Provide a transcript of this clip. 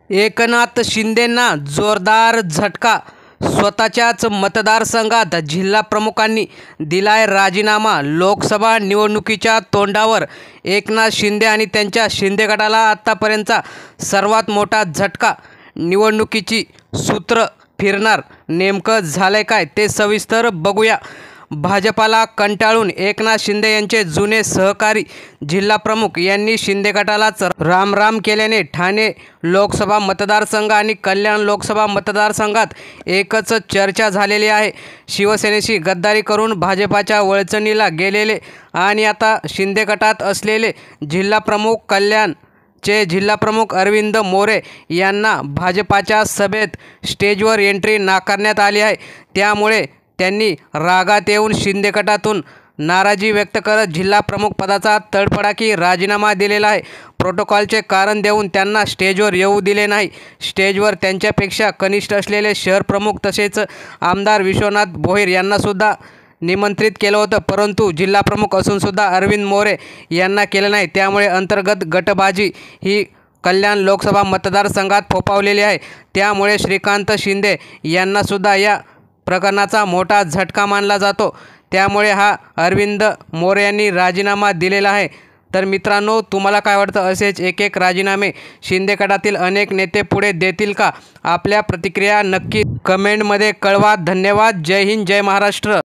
एकनाथ शिंदेंना जोरदार झटका. स्वतःच्याच मतदारसंघात जिल्हाप्रमुखांनी दिलाय राजीनामा. लोकसभा निवडणुकीच्या तोंडावर एकनाथ शिंदे आणि त्यांच्या शिंदे गटाला आतापर्यंतचा सर्वात मोठा झटका. निवडणुकीची सूत्र फिरणार. नेमकं झालंय काय ते सविस्तर बघूया. भाजपाला कंटाळून एकनाथ शिंदे यांचे जुने सहकारी जिल्हाप्रमुख यांनी शिंदे गटालाच रामराम केल्याने ठाणे लोकसभा मतदारसंघ आणि कल्याण लोकसभा मतदारसंघात एकच चर्चा झालेली आहे. शिवसेनेशी गद्दारी करून भाजपाच्या वळचणीला गेलेले आणि आता शिंदे गटात असलेले जिल्हाप्रमुख कल्याणचे जिल्हाप्रमुख अरविंद मोरे यांना भाजपाच्या सभेत स्टेजवर एंट्री नाकारण्यात आली आहे. त्यामुळे त्यांनी रागात येऊन शिंदे गटातून नाराजी व्यक्त करत जिल्हाप्रमुख पदाचा तडफडाकी राजीनामा दिलेला आहे. प्रोटोकॉलचे कारण देऊन त्यांना स्टेजवर येऊ दिले नाही. स्टेजवर त्यांच्यापेक्षा कनिष्ठ असलेले शहर प्रमुख तसेच आमदार विश्वनाथ भोईर यांनासुद्धा निमंत्रित केलं होतं, परंतु जिल्हाप्रमुख असूनसुद्धा अरविंद मोरे यांना केलं नाही. त्यामुळे अंतर्गत गटबाजी ही कल्याण लोकसभा मतदारसंघात फोफावलेली आहे. त्यामुळे श्रीकांत शिंदे यांनासुद्धा या प्रकरणाचा मोठा झटका मानला जातो. त्यामुळे हा अरविंद मोरे यांनी राजीनामा दिलेला आहे. तर मित्रांनो, तुम्हाला काय वाटतं? असेच एक राजीनामे शिंदे गटातील अनेक नेते पुढे देतील का? आपल्या प्रतिक्रिया नक्की कमेंटमध्ये कळवा. धन्यवाद. जय हिंद, जय महाराष्ट्र.